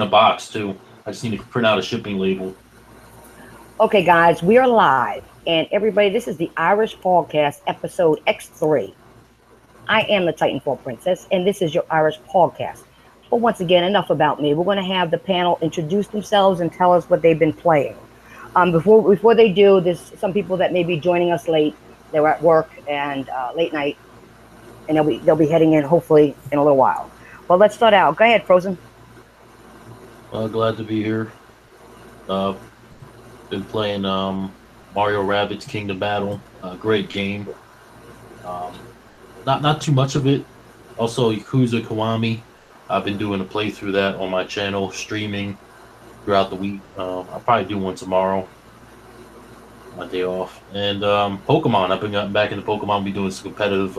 a box too. I just need to print out a shipping label. Okay, guys, we are live. And everybody, this is the Irish Podcast, episode X3. I am the Titanfall Princess, and this is your Irish Podcast. But once again, enough about me. We're going to have the panel introduce themselves and tell us what they've been playing. Before they do, there's some people that may be joining us late. They were at work and late night, and they'll be heading in hopefully in a little while. Well, let's start out. Go ahead, Frozen. Glad to be here. Been playing Mario Rabbids Kingdom Battle. Great game. Not too much of it. Also, Yakuza Kiwami. I've been doing a playthrough that on my channel, streaming throughout the week. I'll probably do one tomorrow, my day off. And Pokemon. I've been getting back into Pokemon. I'll be doing some competitive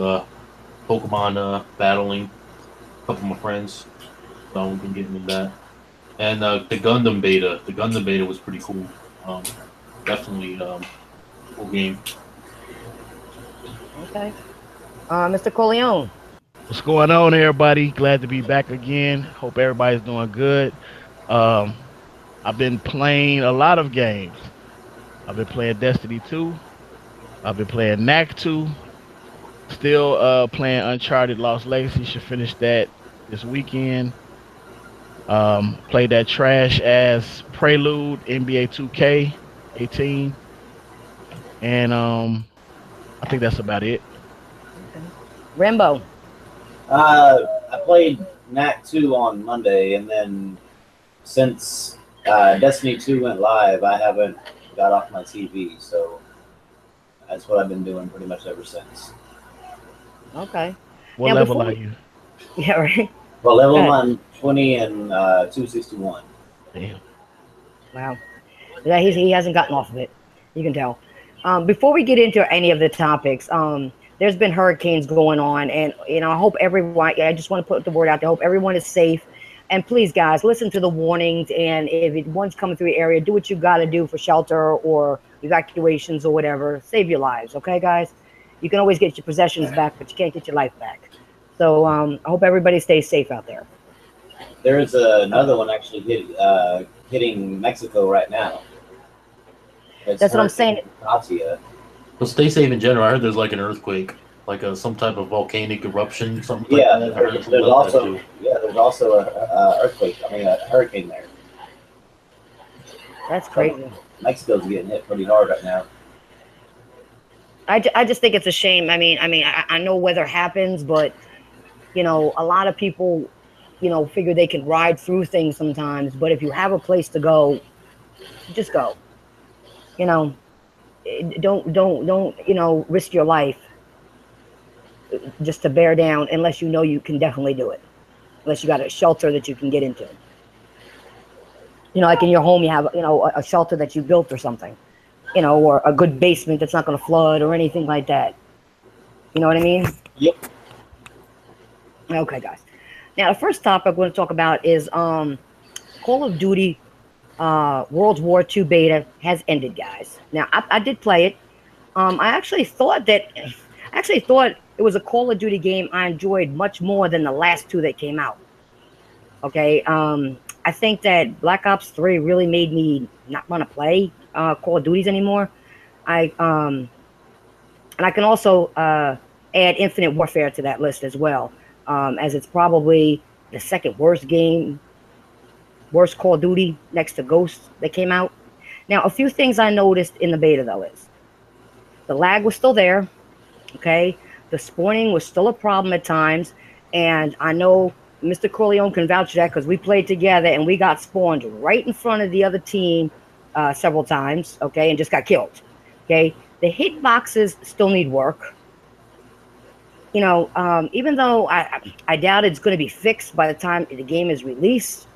Pokemon battling. A couple of my friends. So we've been getting into that. And the Gundam beta. The Gundam beta was pretty cool. Definitely cool game. Okay. Mr. Corleone. What's going on, everybody? Glad to be back again. Hope everybody's doing good. I've been playing a lot of games. I've been playing Destiny 2. I've been playing NAC 2. Still playing Uncharted Lost Legacy. Should finish that this weekend. Played that trash ass Prelude NBA 2K18. And I think that's about it. Okay. Rambo. I played NAC 2 on Monday, and then since Destiny 2 went live, I haven't got off my TV, so that's what I've been doing pretty much ever since. Okay. What now, level are you? Yeah, right. Well, level I'm 20 and 261. Damn. Wow. Yeah, he hasn't gotten off of it. You can tell. Before we get into any of the topics, there's been hurricanes going on, and I hope everyone. I just want to put the word out there. I hope everyone is safe, and please, guys, listen to the warnings. And if one's coming through the area, do what you got to do for shelter or evacuations or whatever. Save your lives, okay, guys? You can always get your possessions back, but you can't get your life back. So I hope everybody stays safe out there. There is another one actually hitting Mexico right now. That's what I'm saying. Katia. Well, stay safe in general. I heard there's like an earthquake, like some type of volcanic eruption, something Yeah, like that. there's also a earthquake. I mean, a hurricane there. That's crazy. Mexico's getting hit pretty hard right now. I just think it's a shame. I know weather happens, but a lot of people, figure they can ride through things sometimes. But if you have a place to go, just go. Don't risk your life just to bear down unless you can definitely do it. Unless you got a shelter that you can get into. Like in your home, you have a shelter that you built or something. Or a good basement that's not going to flood or anything like that. You know what I mean? Yep. Okay, guys. Now, the first topic I'm going to talk about is Call of Duty World War II beta has ended, guys. Now, I did play it. I actually thought it was a Call of Duty game I enjoyed much more than the last two that came out. Okay, I think that Black Ops 3 really made me not want to play Call of Duties anymore. And I can also add Infinite Warfare to that list as well, as it's probably the second worst Call of Duty next to Ghost that came out. Now, a few things I noticed in the beta, though, is the lag was still there, okay? The spawning was still a problem at times, and I know Mr. Corleone can vouch for that because we played together and we got spawned right in front of the other team several times, okay, and just got killed, okay? The hitboxes still need work. Even though I doubt it's going to be fixed by the time the game is released,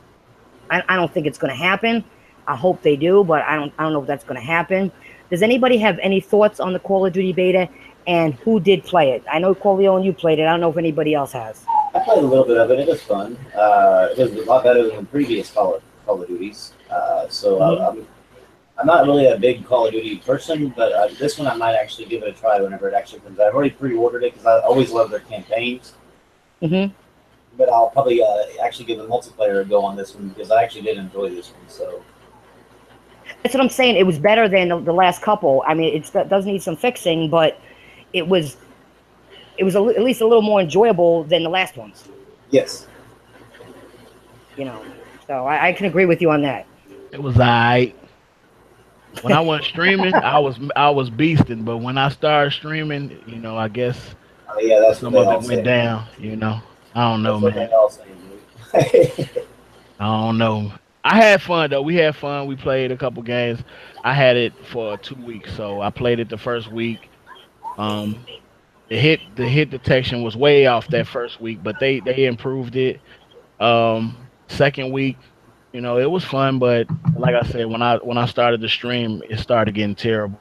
I don't think it's going to happen. I hope they do, but I don't know if that's going to happen. Does anybody have any thoughts on the Call of Duty beta, and who did play it? I know, Corleone, you played it. I don't know if anybody else has. I played a little bit of it. It was fun. It was a lot better than previous Call of Duties. I'm not really a big Call of Duty person, but this one I might actually give it a try whenever it actually comes out. I've already pre-ordered it because I always love their campaigns. Mm-hmm. but I'll probably actually give the multiplayer a go on this one because I actually did enjoy this one. So That's what I'm saying. It was better than the last couple. I mean, it does need some fixing, but it was at least a little more enjoyable than the last ones. yes, You know, so I can agree with you on that. It was alright. When I went streaming, I was beasting, but when I started streaming, I guess yeah, that's what some they of all it went say. down. I don't know, That's what they man. all say. Dude. I don't know. I had fun though. We had fun. We played a couple games. I had it for 2 weeks, so I played it the first week. Um, the hit detection was way off that first week, but they improved it. Second week, it was fun, but like I said, when I started the stream, it started getting terrible.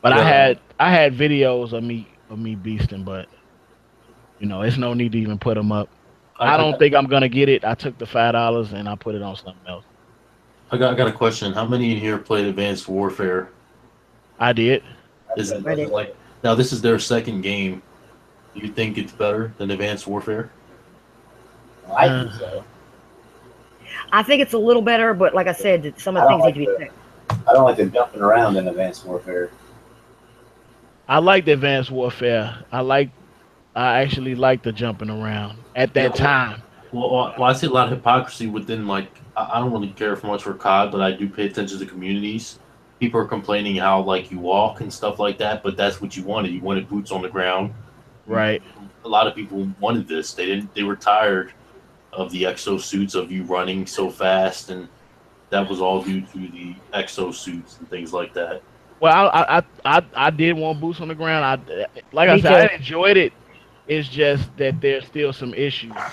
But I Yeah, had I had videos of me beasting, but it's no need to even put them up. I I don't got think I'm gonna get it. I took the $5 and I put it on something else. I got a question. How many in here played Advanced Warfare? I did. I Is it played Right. both of them. like now? This is their second game. Do you think it's better than Advanced Warfare? Well, I think Uh, so. I think it's a little better, but like I said, some of I the don't things need like to be the fixed. I don't like the jumping around in Advanced Warfare. I like the Advanced Warfare. I actually like the jumping around at Yeah. that time. Well, I see a lot of hypocrisy within like I don't really care for much for COD, but I do pay attention to communities. People are complaining how like you walk and stuff like that, but that's what you wanted. You wanted boots on the ground. You, Right. a lot of people wanted this. They didn't. They were tired of the exosuits of you running so fast, and that was all due to the exosuits and things like that. Well, I did want boots on the ground. Like I Me said, too. I enjoyed it. It's just that there's still some issues,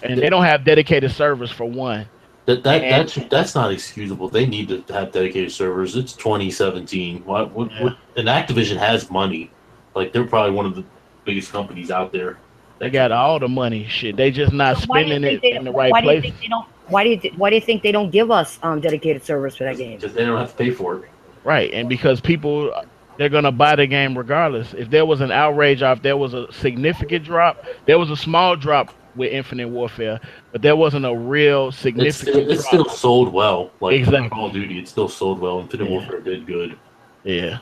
and they don't have dedicated servers for one. And That's not excusable. They need to have dedicated servers. It's 2017. yeah, And Activision has money. Like they're probably one of the biggest companies out there they that can got all the money. Shit, they just not So why do you spending think it they in don't? the right Why do you places. think they don't? Why do you think they don't give us dedicated servers for that game? because they don't have to pay for it. Right, and because people they're gonna buy the game regardless. If there was an outrage or if there was a significant drop, there was a small drop with Infinite Warfare, but there wasn't a real significant It's still drop. sold well. Like Call of Exactly. Duty, it still sold well. Infinite Yeah. Warfare did good. Yeah.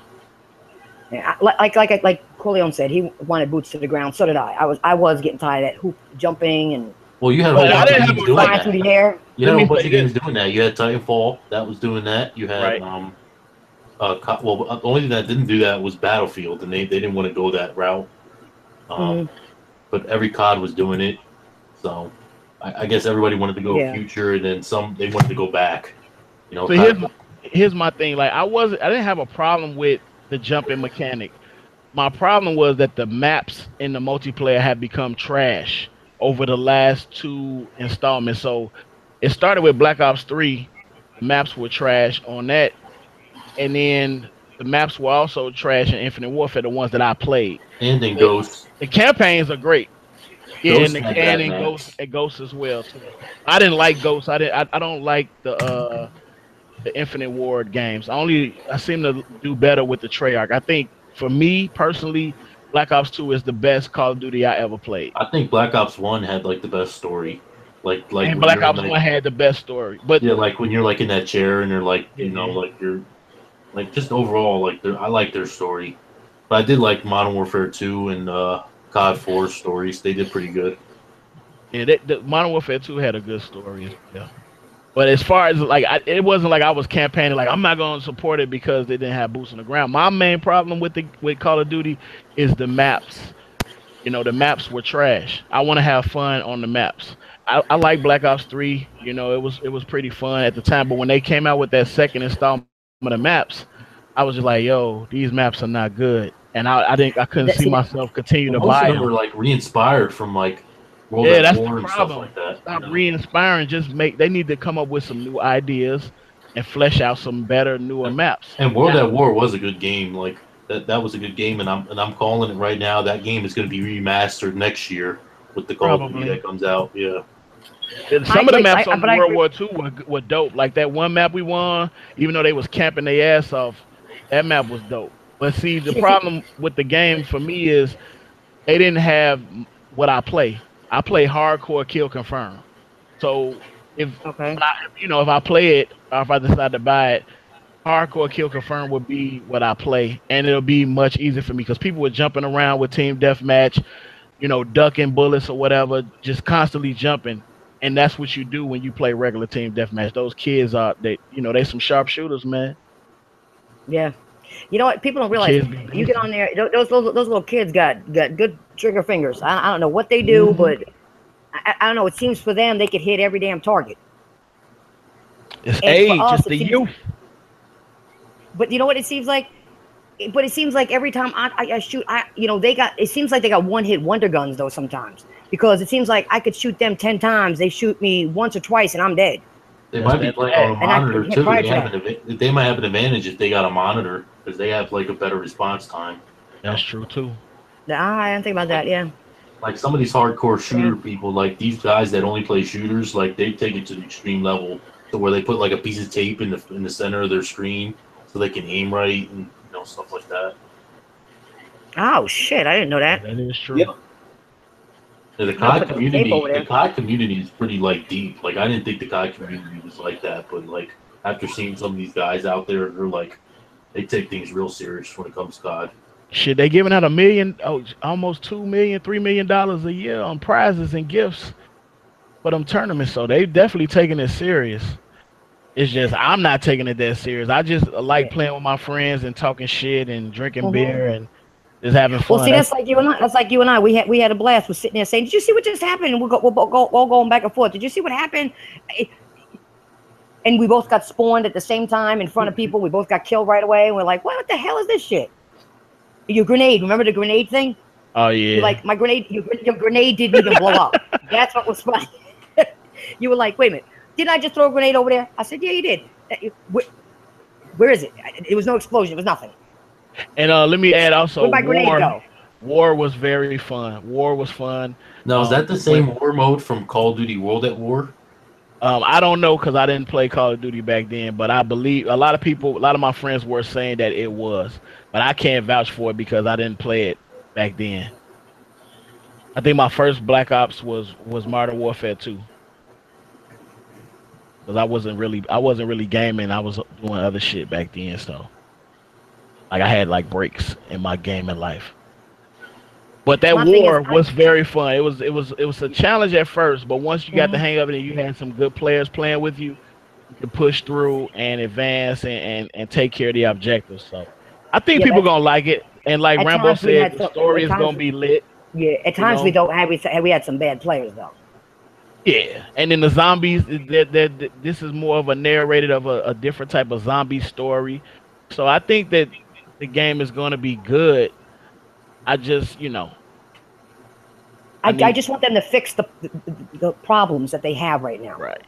Yeah, like Corleone said, he wanted boots to the ground. So did I. I was getting tired of that hoop jumping and Well, you had a whole But I bunch of didn't have games a doing like. flying through that. the air. You had Let a me whole bunch say of this. games doing that. You had Titanfall that was doing that. You had Right. the only thing that didn't do that was Battlefield, and they didn't want to go that route. Um, Hmm. but every COD was doing it, so I guess everybody wanted to go Yeah. future, and then some they wanted to go back. So Kind here's my thing. Like I didn't have a problem with the jumping mechanic. My problem was that the maps in the multiplayer have become trash over the last two installments. So it started with Black Ops 3. The maps were trash on that, and then the maps were also trash in Infinite Warfare, the ones that I played. and then The, Ghost. the campaigns are great. Yeah, Ghost had and bad in Ghost maps. and Ghost as well too. I didn't like Ghost. I don't like the Infinite Ward games. I seem to do better with the Treyarch. I think for me personally, Black Ops 2 is the best Call of Duty I ever played. I think Black Ops One had like the best story. Like And when Black you're in Ops like 1 had the best story. But yeah, like when you're like in that chair and they're like yeah, like you're like just overall like I like their story. But I did like Modern Warfare 2 and COD 4 stories. They did pretty good. yeah, the Modern Warfare 2 had a good story as well. But as far as like, it wasn't like I was campaigning like I'm not going to support it because they didn't have boots on the ground. My main problem with Call of Duty is the maps. The maps were trash. I want to have fun on the maps. I like Black Ops 3. It was pretty fun at the time. But when they came out with that second installment of maps, I was just like, yo, these maps are not good. And I couldn't see See, myself continue Well, to most of buy them them. were like re-inspired from like World Yeah, at that's the War and stuff problem. like that. Stop re-inspiring. They need to come up with some new ideas and flesh out some better, newer maps. And World Now, at War was a good game. Like that was a good game, and I'm calling it right now. That game is going to be remastered next year with the Call of Duty probably. that comes out. Yeah, And I some of the agree. maps on But I World agree. War II were dope. Like that one map we won, even though they was camping their ass off, that map was dope. But see, the See, problem with the game for me is they didn't have what I play. I play hardcore kill confirm. So Okay. if I play it or if I decide to buy it, hardcore kill confirm would be what I play, and it'll be much easier for me because people were jumping around with team deathmatch, ducking bullets or whatever, just constantly jumping. And that's what you do when you play regular team deathmatch. Those kids they some sharpshooters, man. Yeah. You know what? People don't The realize kids be you get beasting. on there. Those little kids got good trigger fingers. I don't know what they do, Hmm. but I don't know. It seems for them they could hit every damn target, It's and for age, it's us the it seems. youth. But you know what it seems like? But it seems like every time I shoot, they got. It seems like they got one hit wonder guns though sometimes because it seems like I could shoot them 10 times. They shoot me once or twice and I'm dead. They That's might be that playing on a lag. And monitor too. prior to that, They might have an advantage if they got a monitor because they have like a better response time. That's true too. I didn't think about Like that. Yeah. like some of these hardcore Yeah. shooter people, like these guys that only play shooters, like they take it to the extreme level to where they put like a piece of tape in the center of their screen so they can aim right and stuff like that. Oh shit! I didn't know Yeah, that. that is true. Yep. Yeah, I'm gonna put some tape over The there. COD community is pretty like deep. Like I didn't think the COD community was like that, but like after seeing some of these guys out there, they're like they take things real serious when it comes to COD. Shit, they giving out a million, almost 2 million, $3 million a year on prizes and gifts for them tournaments. So they definitely taking it serious. It's just I'm not taking it that serious. I just like Yeah. playing with my friends and talking shit and drinking Mhm. beer and just having Well, fun. see, that's like you and I. That's like you and I. We had a blast. We're sitting there saying, "Did you see what just happened?" And we're going back and forth. Did you see what happened? And we both got spawned at the same time in front of people. We both got killed right away. And we're like, "What the hell is this shit?" Your grenade. Remember the grenade thing? Oh You're yeah. like, my grenade. Your grenade didn't even blow up. That's what was funny. You were like, "Wait a minute. Didn't I just throw a grenade over there?" I said, "Yeah, you did." Where is it? It was no explosion. It was nothing. And let me add also Where'd my grenade war. go? War was very fun. War was fun. Now, is that the When same war mode from Call of Duty World at War? I don't know because I didn't play Call of Duty back then, but I believe a lot of people, a lot of my friends were saying that it was, but I can't vouch for it because I didn't play it back then. I think my first Black Ops was Modern Warfare 2 because I wasn't really gaming. I was doing other shit back then, so like I had like breaks in my gaming life. But that My thing is, war was very fun. It was a challenge at first, but once you got the mhm. hang of it and you had some good players playing with you, you can push through and advance and take care of the objectives. So I think Yeah, people but gonna like it. And like at Rambo times we said, had the some. story At is times, gonna be lit. yeah, at You times we know, don't have we had some bad players though. yeah. And then the zombies, this is more of a narrated of a different type of zombie story. So I think that the game is gonna be good. I just, I I need just want them to fix the problems that they have right now. right.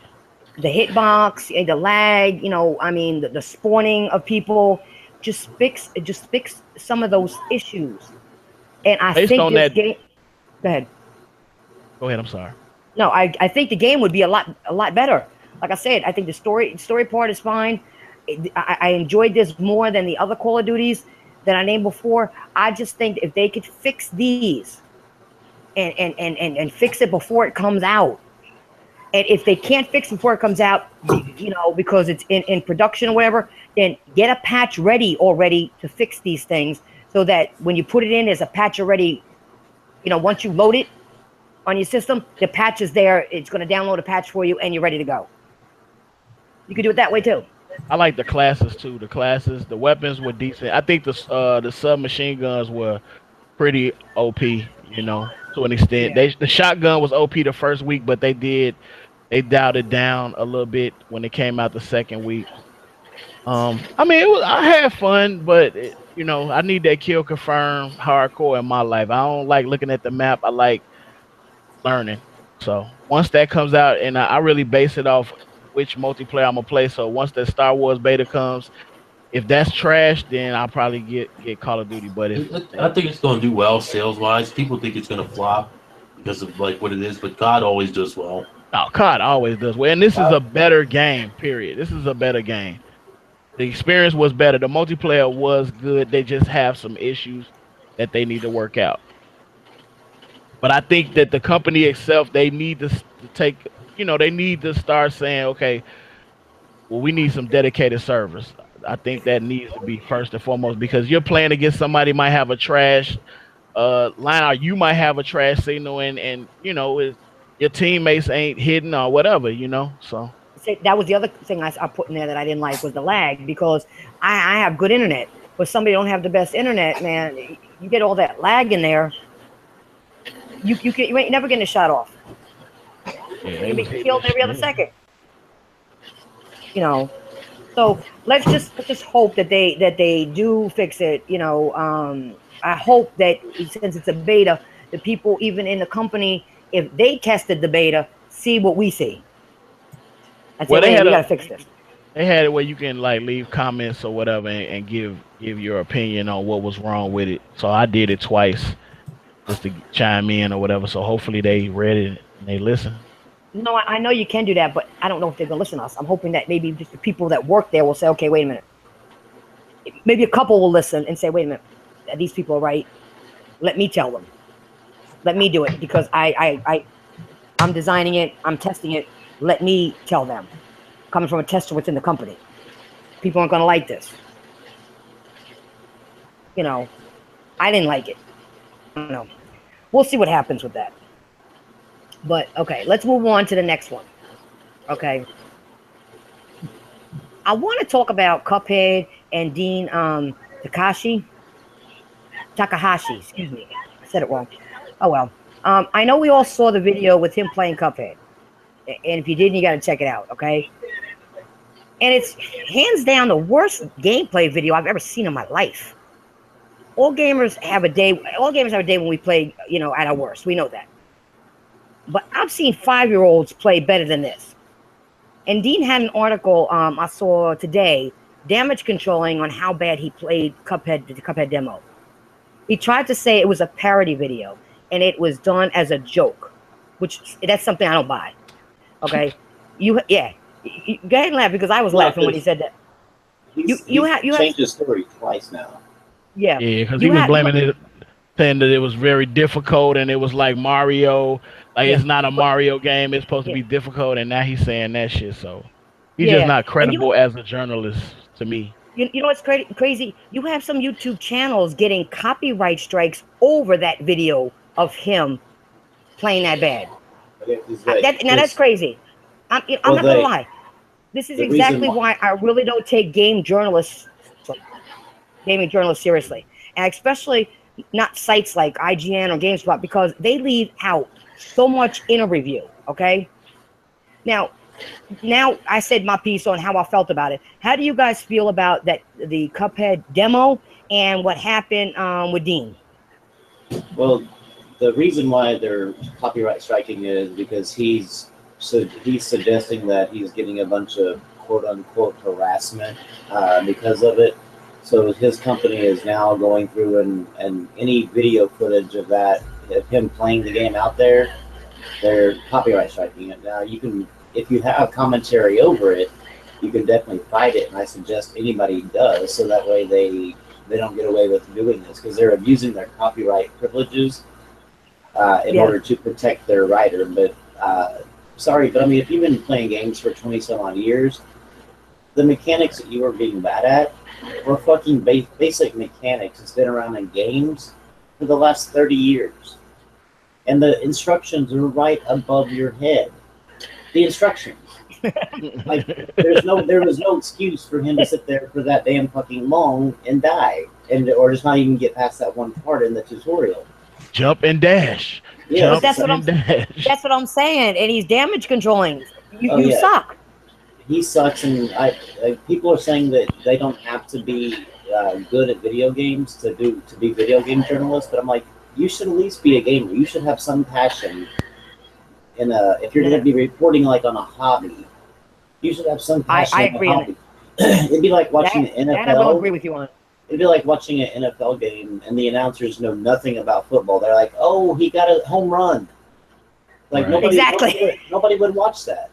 The hitbox, the lag. I mean, the spawning of people. Just fix some of those issues. And I Based think on this that, game. Go ahead. go ahead. I'm sorry. No, I think the game would be a lot better. Like I said, I think the story part is fine. I enjoyed this more than the other Call of Duties that I named before. I just think if they could fix these and fix it before it comes out, and if they can't fix it before it comes out, because it's in production or whatever, then get a patch ready already to fix these things so that when you put it in, there's a patch already. Once you load it on your system, the patch is there. It's going to download a patch for you, and you're ready to go. You can do it that way too. I like the classes too. The classes, the weapons were decent. I think the submachine guns were pretty OP. To an extent. Yeah. The shotgun was OP the first week, but they dialed it down a little bit when it came out the second week. I mean, I had fun, but I need that kill confirm hardcore in my life. I don't like looking at the map. I like learning. So once that comes out, and I really base it off which multiplayer I'm gonna play. So once that Star Wars beta comes, if that's trash, then I'll probably get Call of Duty. But if I think it's going to do well sales wise. People think it's going to flop because of like what it is, but COD always does well. oh, COD always does well, and this is a better game. Period. This is a better game. The experience was better. The multiplayer was good. They just have some issues that they need to work out. But I think that the company itself, they need to take, they need to start saying, okay, well, we need some dedicated servers. I think that needs to be first and foremost because you're playing against somebody might have a trash line or you might have a trash signal and your teammates ain't hidden or whatever, So See, that was the other thing I put in there that I didn't like was the lag because I have good internet, but somebody don't have the best internet, man. You get all that lag in there, you ain't never getting a shot off. yeah, You get killed every other second. So let's just hope that they do fix it. I hope that since it's a beta, the people even in the company, if they tested the beta, see what we see. I say, we gotta fix this. They had it where you can like leave comments or whatever and give your opinion on what was wrong with it. So I did it twice just to chime in or whatever. So hopefully they read it and they listen. No, I know you can do that, but I don't know if they're gonna listen to us. I'm hoping that maybe just the people that work there will say, okay, wait a minute. Maybe a couple will listen and say, wait a minute, these people are right. Let me tell them. Let me do it because I'm designing it. I'm testing it. Let me tell them. Coming from a tester within the company, people aren't gonna like this. I didn't like it. I don't know. We'll see what happens with that. But okay, let's move on to the next one. Okay. I want to talk about Cuphead and Dean Takahashi, excuse me. I said it wrong. Oh well. I know we all saw the video with him playing Cuphead. And if you didn't, you gotta check it out, okay? And it's hands down the worst gameplay video I've ever seen in my life. All gamers have a day when we play, at our worst. We know that. But I've seen 5-year-olds play better than this. And Dean had an article I saw today, damage controlling on how bad he played the Cuphead demo. He tried to say it was a parody video, and it was done as a joke, which that's something I don't buy. Okay, go ahead and laugh because I was laughing when he said that. He's changed his story twice now. Yeah, because he was blaming it, saying that it was very difficult and it was like Mario. It's not a Mario game. It's supposed to be difficult, and now he's saying that shit. So he's just not credible as a journalist to me. You know what's crazy? You have some YouTube channels getting copyright strikes over that video of him playing that bad. That's crazy. I'm not gonna lie. This is exactly why I really don't take gaming journalists seriously, and especially not sites like IGN or GameSpot because they leave out so much in a review. Okay. Now I said my piece on how I felt about it. How do you guys feel about that? The Cuphead demo and what happened with Dean? Well, the reason why they're copyright striking is because he's suggesting that he's getting a bunch of quote unquote harassment because of it. So his company is now going through and any video footage of that, of him playing the game out there, they're copyright striking it. Now you can, if you have commentary over it, you can definitely fight it, and I suggest anybody does, so that way they don't get away with doing this because they're abusing their copyright privileges in order to protect their writer. But sorry, but I mean, if you've been playing games for 20 some odd years, the mechanics that you were being bad at were fucking basic mechanics that's been around in games for the last 30 years. And the instructions are right above your head. The instructions. There was no excuse for him to sit there for that damn fucking long and die, or just not even get past that one part in the tutorial. Jump and dash. Yeah, that's what I'm saying. And he's damage controlling. You suck. He sucks, and people are saying that they don't have to be good at video games to be video game journalists. But I'm like, you should at least be a gamer. You should have some passion. If you're going to be reporting like on a hobby, you should have some passion. I agree on it. It'd be like watching an NFL. That I will agree with you on. It'd be like watching an NFL game and the announcers know nothing about football. They're like, "Oh, he got a home run." Like nobody would watch that.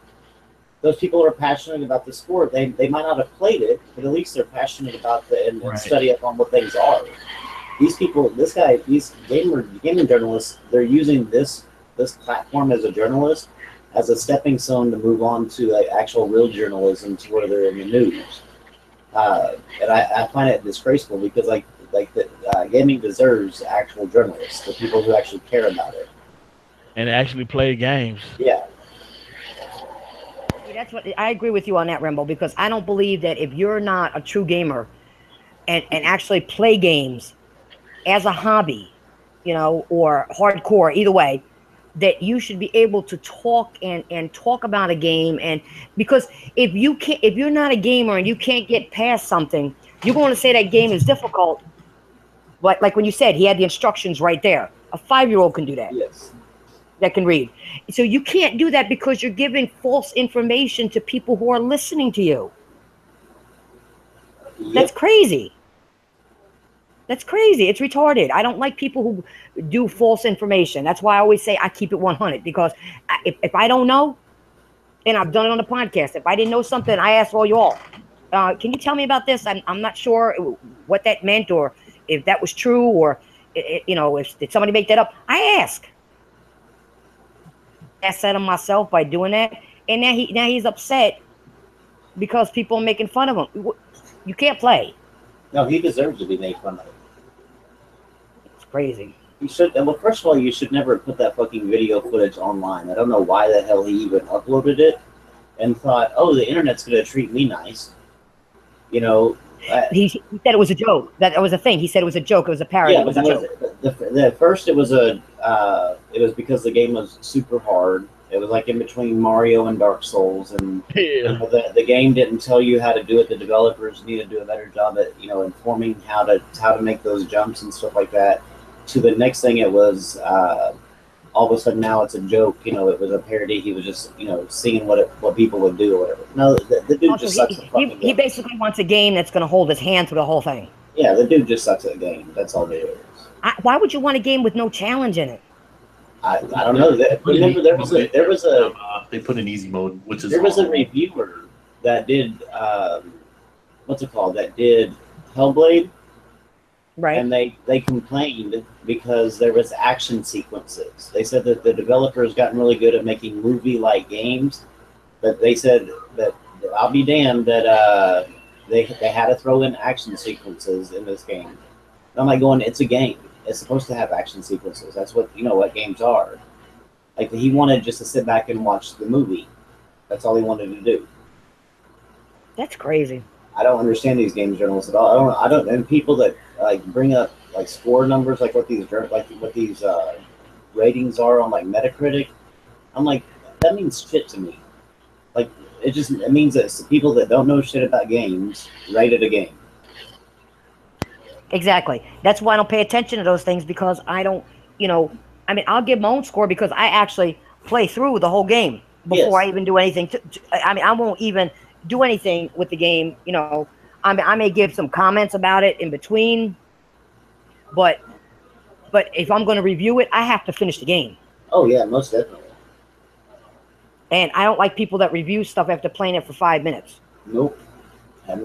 Those people are passionate about the sport. They might not have played it, but at least they're passionate about and study up on what things are. these people, this guy, these gaming journalists, they're using this platform as a journalist as a stepping stone to move on to like actual real journalism to where they're in the news. And I find it disgraceful because the gaming deserves actual journalists, the people who actually care about it. And actually play games. Yeah, See, that's what I agree with you on that, Rembo, because I don't believe that if you're not a true gamer and actually play games as a hobby, or hardcore, either way, that you should be able to talk and talk about a game. And because if you're not a gamer and you can't get past something, you're going to say that game is difficult. Like when you said he had the instructions right there. A 5-year-old can do that. yes. That can read. So you can't do that because you're giving false information to people who are listening to you. Yep. That's crazy. That's crazy. It's retarded. I don't like people who do false information. That's why I always say I keep it 100, because if I don't know, and I've done it on the podcast, if I didn't know something, I ask all you all, can you tell me about this? I'm not sure what that meant, or if that was true, or if did somebody make that up? I ask. I said him myself by doing that, and now he's upset because people are making fun of him. You can't play. No, he deserves to be made fun of. It's crazy. You should. Well, first of all, you should never put that fucking video footage online. I don't know why the hell he even uploaded it, and thought, "Oh, the internet's gonna treat me nice." He said it was a joke. That was a thing. He said it was a joke. It was a parody. Yeah, It was but a joke. the first it was because the game was super hard. It was like in between Mario and Dark Souls, and Yeah. the game didn't tell you how to do it. The developers need to do a better job at informing how to make those jumps and stuff like that. To the next thing, it was all of a sudden now it's a joke. It was a parody. He was just seeing what people would do or whatever. No, the dude Also, just sucks at fucking he game. basically wants a game that's going to hold his hand through the whole thing. Yeah, the dude just sucks at the game. That's all it is. Why would you want a game with no challenge in it? I don't know. Remember, there was a they put in easy mode, which is there was a reviewer that did what's it called? That did Hellblade, Right. and they complained because there was action sequences. They said that the developers gotten really good at making movie-like games, but they said that I'll be damned that they had to throw in action sequences in this game. And I'm like going, it's a game. It's supposed to have action sequences. That's what what games are. Like he wanted just to sit back and watch the movie. That's all he wanted to do. That's crazy. I don't understand these games journalists at all. I don't, and people that like bring up like score numbers, like what these ratings are on like Metacritic. I'm like, that means shit to me. Like it means that people that don't know shit about games rated a game. Exactly. That's why I don't pay attention to those things, because I don't, I'll give my own score because I actually play through the whole game before Yes. I even do anything. I won't even do anything with the game. I may give some comments about it in between, but if I'm going to review it, I have to finish the game. Oh yeah, most definitely. And I don't like people that review stuff after playing it for 5 minutes. Nope. That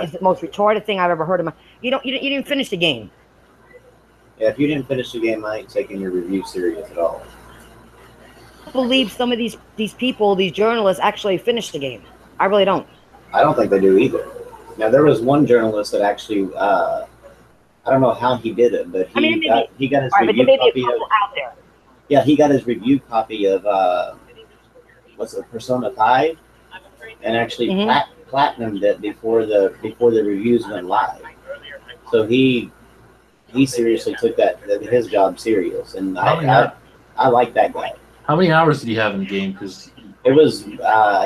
is the most retarded thing I've ever heard of. You didn't finish the game. Yeah, if you didn't finish the game, I ain't taking your review serious at all. I believe some of these people, these journalists, actually finish the game. I really don't. I don't think they do either. Now there was one journalist that actually, I don't know how he did it, but he got his review copy of. Out there. Yeah, he got his review copy of what's it, Persona 5, and actually platinumed it before the reviews went live. So he seriously took his job serious, and I like that guy. How many hours did he have in the game? Because it was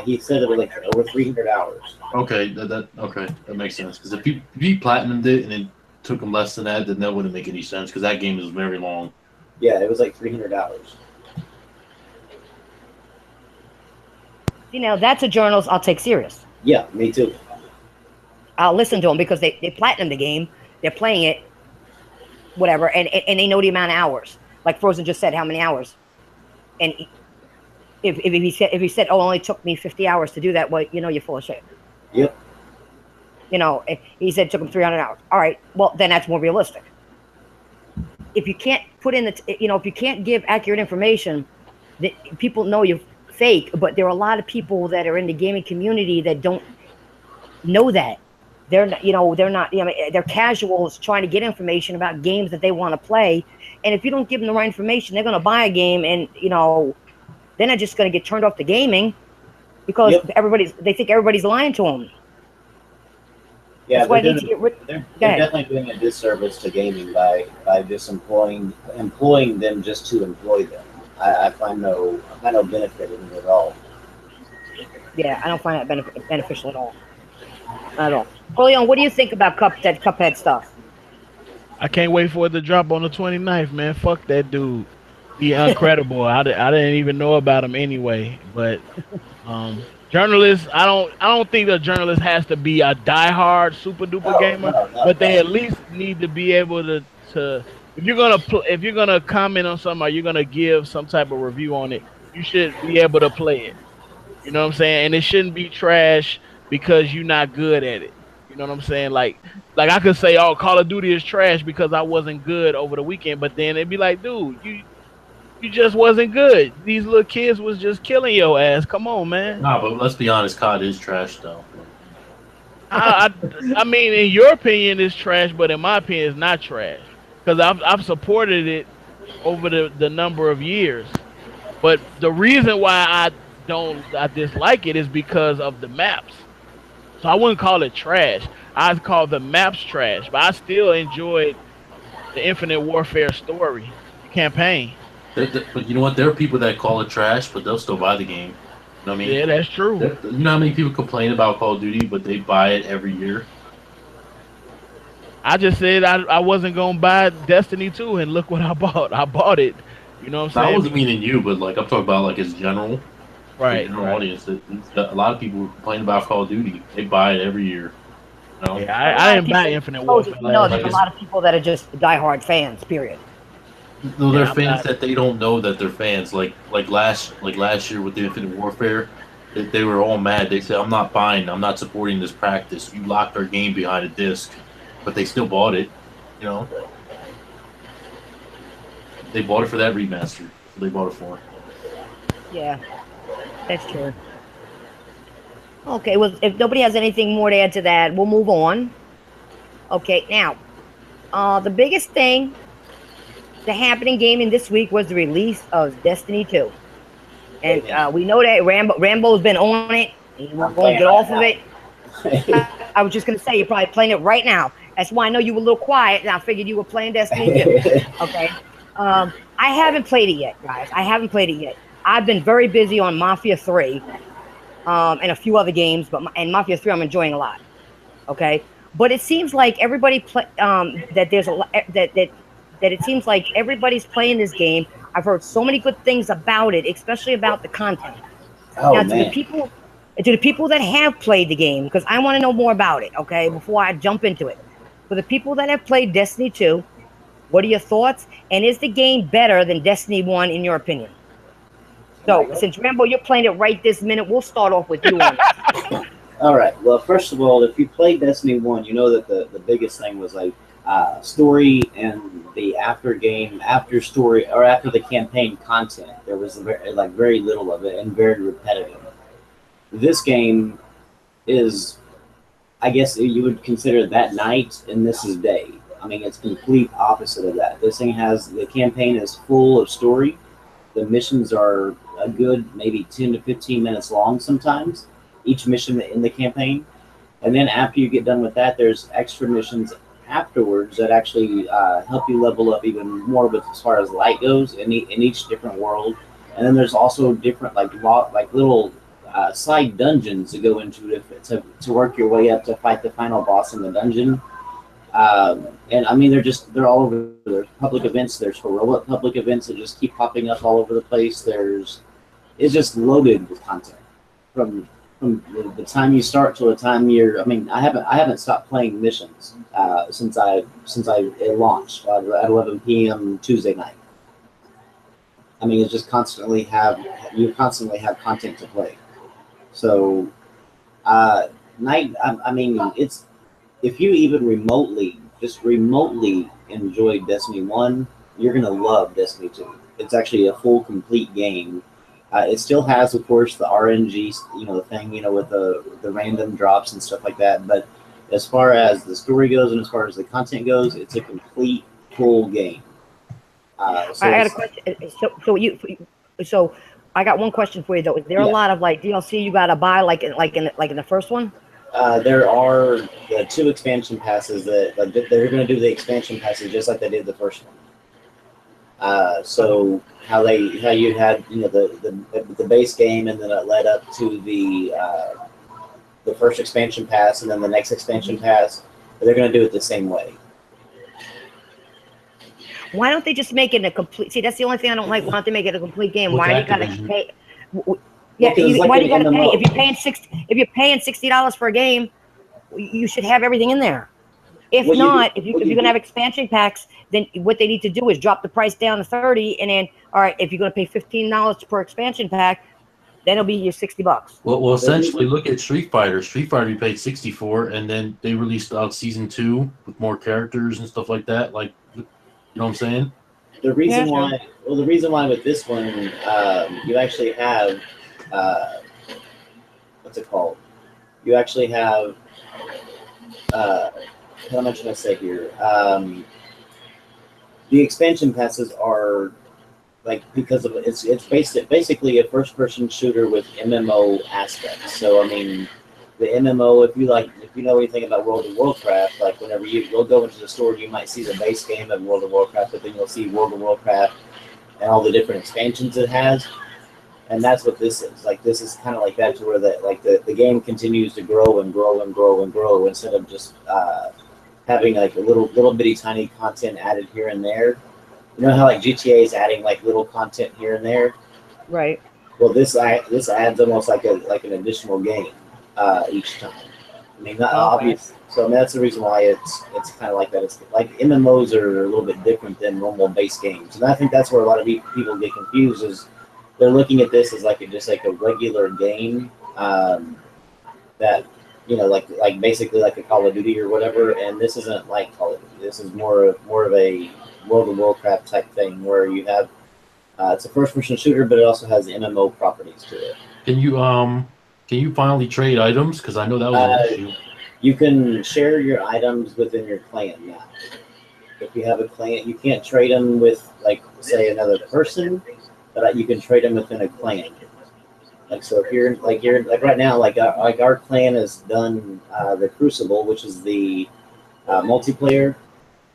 he said it was like over 300 hours. Okay, that makes sense. Because if he platinumed it and it took him less than that, then that wouldn't make any sense. Because that game is very long. Yeah, it was like 300 hours. That's a journalist I'll take serious. Yeah, me too. I'll listen to them because they platinum the game. They're playing it, whatever, and they know the amount of hours. Like Frozen just said, how many hours? And if he said, oh, it only took me 50 hours to do that, well, you're full of shit. Yep. If he said it took him 300 hours. All right, well, then that's more realistic. if you can't put in if you can't give accurate information, that people know you're fake. But there are a lot of people that are in the gaming community that don't know that. They're not, they're not, they're casuals trying to get information about games that they want to play. And if you don't give them the right information, they're going to buy a game, and they're not just going to get turned off the gaming because Yep. they think everybody's lying to them. Yeah, That's why they need to get rid. they're Go ahead. definitely doing a disservice to gaming by just employing them just to employ them. I find no benefit in it at all. Yeah, I don't find that beneficial at all. Not at all. Corleone, what do you think about Cuphead stuff? I can't wait for it to drop on the 29th, man. Fuck that dude. He incredible. I didn't even know about him anyway. But journalists, I don't think a journalist has to be a diehard super duper gamer, but they at least need to be able to if you're gonna comment on something or you're gonna give some type of review on it, you should be able to play it. You know what I'm saying? And it shouldn't be trash because you're not good at it. You know what I'm saying? Like I could say, oh, Call of Duty is trash because I wasn't good over the weekend, but then it'd be like, dude, you just wasn't good. These little kids was just killing your ass. Come on, man. Nah, but let's be honest, COD is trash though. I mean, in your opinion, it's trash, but in my opinion, it's not trash because I've supported it over the number of years. But the reason why I dislike it is because of the maps. So I wouldn't call it trash. I'd call the maps trash, but I still enjoyed the Infinite Warfare story campaign. But you know what? There are people that call it trash, but they'll still buy the game. You know what I mean? Yeah, that's true. You know how many people complain about Call of Duty, but they buy it every year? I just said I wasn't gonna buy Destiny 2, and look what I bought. I bought it. You know what I'm saying? I wasn't meaning you, but like I'm talking about like as general, right? General audience. A lot of people who complain about Call of Duty, they buy it every year. You know? Yeah, I didn't buy Infinite Warfare. There's a lot of people that are just diehard fans. Period. No, they're fans that they don't know that they're fans. Like last year with the Infinite Warfare, they were all mad. They said, "I'm not buying. I'm not supporting this practice. You locked our game behind a disc," but they still bought it. You know, they bought it for that remaster. So they bought it for. Yeah, that's true. Okay, well, if nobody has anything more to add to that, we'll move on. Okay, now, the biggest thing that happened in gaming this week was the release of Destiny 2. And we know that Rambo's been on it. He won't get off of it. I was just going to say, you're probably playing it right now. That's why I know you were a little quiet, and I figured you were playing Destiny 2. Okay? I haven't played it yet, guys. I haven't played it yet. I've been very busy on Mafia 3 and a few other games, and Mafia 3 I'm enjoying a lot. Okay? But it seems like everybody that there's a lot that it seems like everybody's playing this game. I've heard so many good things about it, especially about the content. Oh, now, man. to the people that have played the game, because I want to know more about it, okay, before I jump into it. For the people that have played Destiny 2, what are your thoughts? And is the game better than Destiny 1 in your opinion? So, since Rambo, you're playing it right this minute, we'll start off with you on it. All right. Well, first of all, if you played Destiny 1, you know that the biggest thing was like story and the after story or after the campaign content. There was very little of it and very repetitive. This game is, I guess you would consider that night and this is day. I mean, it's complete opposite of that. This thing the campaign is full of story. The missions are a good maybe 10 to 15 minutes long sometimes, each mission in the campaign. And then after you get done with that, there's extra missions afterwards that actually help you level up even more with as far as light goes in each different world. And then there's also different little side dungeons to go into to work your way up to fight the final boss in the dungeon. And I mean, they're all over. There's public events. There's heroic public events that just keep popping up all over the place. It's just loaded with content from the time you start till the time I mean, I haven't stopped playing missions since it launched at 11 p.m. Tuesday night. I mean, it's just you constantly have content to play. So, I mean, if you even remotely enjoyed Destiny 1, you're gonna love Destiny 2. It's actually a full, complete game. It still has, of course, the RNG, the thing, with the random drops and stuff like that. But as far as the story goes and as far as the content goes, it's a complete, full game. So I got a question. So I got one question for you though. Is there a Yeah. lot of like DLC you gotta buy like in the first one? There are the 2 expansion passes that they're going to do the expansion passes just like they did the first one. So how you had the base game, and then it led up to the first expansion pass, and then the next expansion pass. They're going to do it the same way. Why don't they just make it a complete? See, that's the only thing I don't like. Why don't they make it a complete game? With Why do you gotta Activision. pay? Well, 'cause it's like why do you an gotta pay? MMO. If you're paying $60 for a game, you should have everything in there. If What you not, do- if what you you're gonna do- have expansion packs, then what they need to do is drop the price down to 30, and then all right, if you're gonna pay $15 per expansion pack, then it'll be your $60. Well, essentially, look at Street Fighter. Street Fighter, you paid 64, and then they released out season 2 with more characters and stuff like that. Like, you know what I'm saying? The reason Yeah, why, the reason why with this one, you actually have, what's it called? You actually have, how much should I say here? The expansion passes are like, because of it's basically a first person shooter with MMO aspects. So I mean, the MMO, if you know anything about World of Warcraft, like whenever you'll go into the store, you might see the base game of World of Warcraft, but then you'll see World of Warcraft and all the different expansions it has. And that's what this is. Like, this is kind of like that, to where the game continues to grow and grow and grow and grow, instead of just having like a little bitty tiny content added here and there. You know how like GTA is adding like little content here and there. right. Well, this adds almost like an additional game each time. I mean, not Okay. obvious. So I mean, that's the reason why it's kind of like that. It's like MMOs are a little bit different than normal base games, and I think that's where a lot of people get confused. Is they're looking at this as just like a regular game, that like basically like a Call of Duty or whatever. And this isn't like Call of Duty. This is more of a World of Warcraft type thing, where you have it's a first person shooter, but it also has MMO properties to it. Can you finally trade items? Because I know that was an issue. You can share your items within your clan now. If you have a clan, you can't trade them with, like, say, another person, but you can trade them within a clan. Like, so if you're like right now, like our clan has done the Crucible, which is the multiplayer,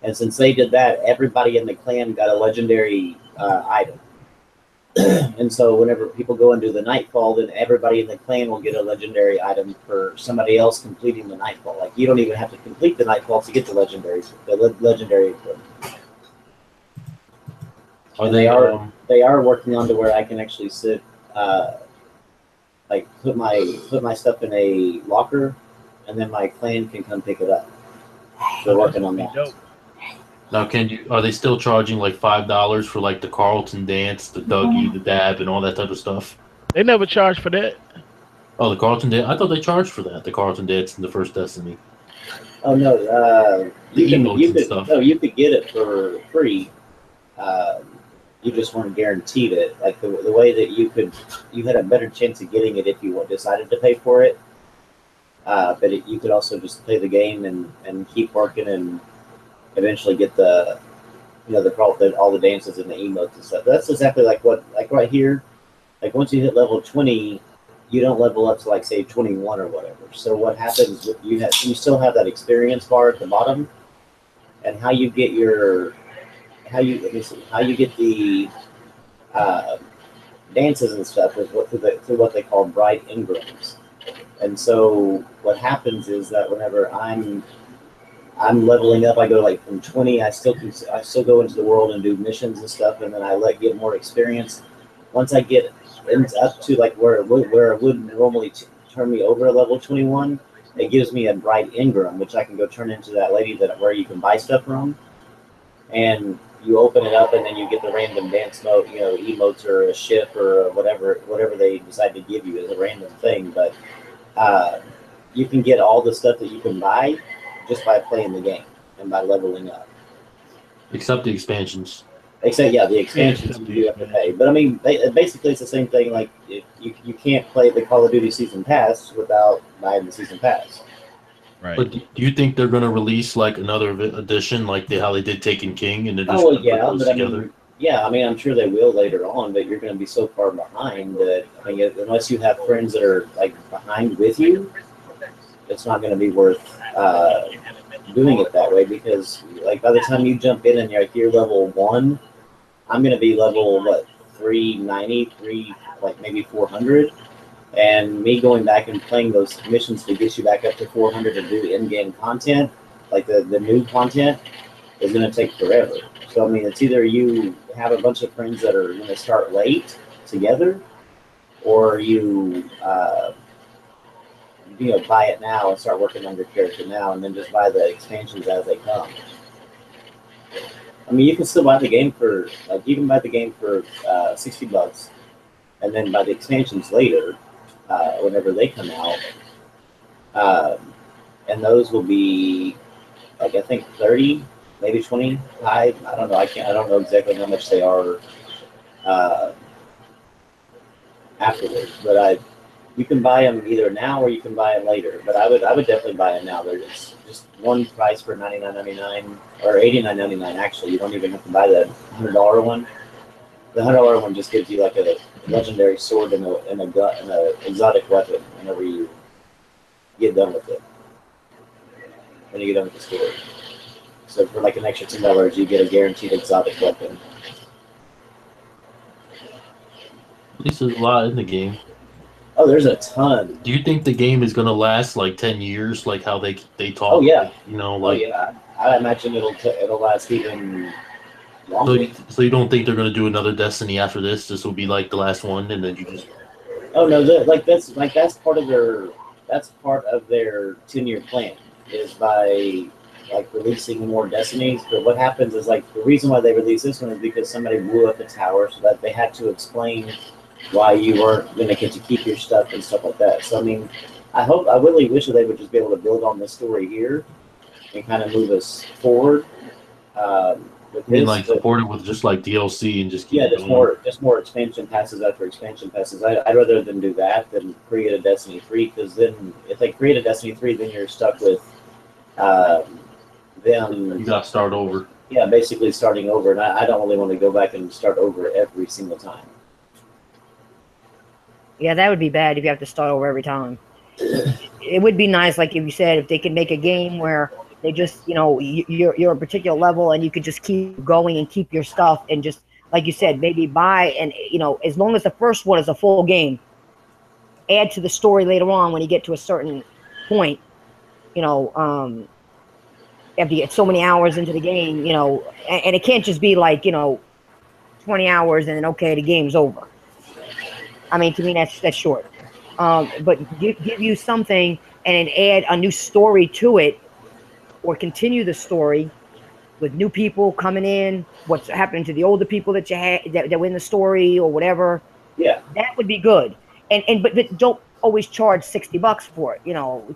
and since they did that, everybody in the clan got a legendary item. And so whenever people go and do the Nightfall, then everybody in the clan will get a legendary item for somebody else completing the Nightfall. Like, you don't even have to complete the Nightfall to get the legendary equipment. They are working on to where I can actually sit, like put my stuff in a locker, and then my clan can come pick it up. They're working on that. Dope. Now, are they still charging like $5 for like the Carlton dance, the Dougie, the dab, and all that type of stuff? They never charge for that. Oh, the Carlton dance. I thought they charged for that. The Carlton dance in the first Destiny. Oh no, The emotes and stuff. No, you could get it for free. You just weren't guaranteed it. Like the way that you had a better chance of getting it if you decided to pay for it. But you could also just play the game and keep working and eventually get all the dances and the emotes and stuff. That's exactly like right here. Like, once you hit level 20, you don't level up to, like, say 21 or whatever. So what happens? You still have that experience bar at the bottom, and how you get the dances and stuff is through what they call bright engrams. And so what happens is that whenever I'm leveling up, I go like from 20. I still go into the world and do missions and stuff, and then I get more experience. Once I get up to like where it would normally turn me over a level 21, it gives me a bright engram, which I can go turn into that lady where you can buy stuff from, and you open it up, and then you get the random dance mode, emotes or a ship or whatever they decide to give you as a random thing. But you can get all the stuff that you can buy just by playing the game and by leveling up. Except the expansions. Except, yeah, the expansions you do have to pay. But I mean, basically, it's the same thing. Like, you can't play the Call of Duty Season Pass without buying the Season Pass. Right. But do you think they're going to release like another edition, like how they did Taken King, and they're just Oh, going to yeah, put those but together? I mean, yeah, I mean, I'm sure they will later on, but you're going to be so far behind that, I mean, unless you have friends that are like behind with you, it's not going to be worth doing it that way, because like by the time you jump in and you're level 1, I'm going to be level, what, 390, like maybe 400. And me going back and playing those missions to get you back up to 400 to do in-game content, like the new content, is going to take forever. So, I mean, it's either you have a bunch of friends that are going to start late together, or you, buy it now and start working on your character now, and then just buy the expansions as they come. I mean, you can still buy the game for, like, you can buy the game for $60, and then buy the expansions later, whenever they come out. And those will be, like, I think 30, maybe 25. I don't know. I don't know exactly how much they are afterwards. But you can buy them either now or you can buy them later. But I would definitely buy them now. They're just one price for $99.99 or $89.99. Actually, you don't even have to buy the $100 one. The $100 one just gives you like a legendary sword and a exotic weapon whenever you get done with it. When you get done with the story. So for like an extra $10, you get a guaranteed exotic weapon. At least there's a lot in the game. Oh, there's a ton. Do you think the game is going to last like 10 years, like how they talk? Oh yeah. Like, like. Oh yeah. I imagine it'll last even longer. So you don't think they're going to do another Destiny after this? This will be like the last one, and then you just. Oh no, that's part of their 10-year plan, is by like releasing more Destinies. But what happens is, like, the reason why they released this one is because somebody blew up the tower, so that they had to explain why you weren't going to get to keep your stuff and stuff like that. So I mean, I really wish that they would just be able to build on this story here and kind of move us forward. With I mean, this, like, support it with just like DLC and just keep just more expansion passes after expansion passes. I'd rather than do that than create a Destiny 3, because then if they create a Destiny 3, then you're stuck with them. You got to start over. Yeah, basically starting over, and I don't really want to go back and start over every single time. Yeah, that would be bad if you have to start over every time. It would be nice, like if you said, if they could make a game where they just, you're a particular level and you could just keep going and keep your stuff, and just, like you said, maybe buy, and, as long as the first one is a full game, add to the story later on when you get to a certain point, after you get so many hours into the game, and it can't just be like, 20 hours and then, okay, the game's over. I mean, to me, that's short. But give you something and then add a new story to it, or continue the story with new people coming in, what's happening to the older people that you had that were in the story or whatever. Yeah, that would be good. But don't always charge $60 for it.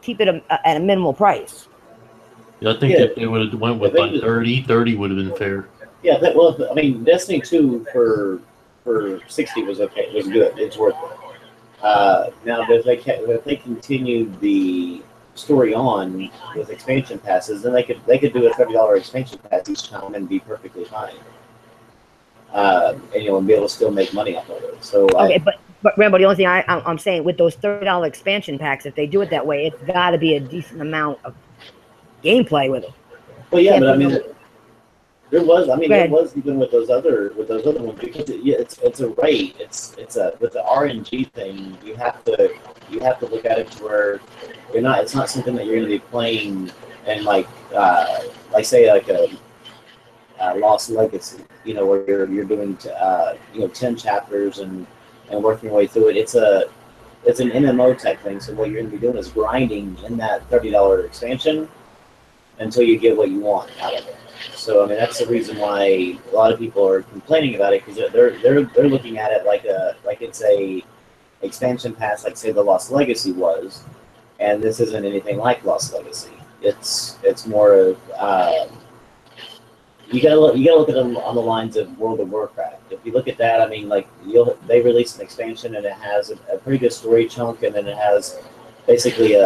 Keep it at a minimal price. Yeah, I think if they would have went with like 30 would have been fair. Yeah, I mean, Destiny 2 for 60 was okay. It was good. It's worth it. Now, if they continued the story on with expansion passes, then they could do a $30 expansion pass each time and be perfectly fine. And be able to still make money off of it. So okay, but Rambo, the only thing I'm saying with those $30 expansion packs, if they do it that way, it's got to be a decent amount of gameplay with it. Well, yeah, but I mean, there was even with those other ones, because it's a rate. It's with the RNG thing, you have to look at it to where it's not something that you're going to be playing and like say like a Lost Legacy, where you're doing 10 chapters and working your way through it. It's an MMO type thing. So what you're going to be doing is grinding in that $30 expansion until you get what you want out of it. So I mean, that's the reason why a lot of people are complaining about it, because they're looking at it like it's a expansion pass, like say the Lost Legacy was, and this isn't anything like Lost Legacy. It's more of you gotta look at them on the lines of World of Warcraft. If you look at that, I mean, like they released an expansion and it has a pretty good story chunk, and then it has basically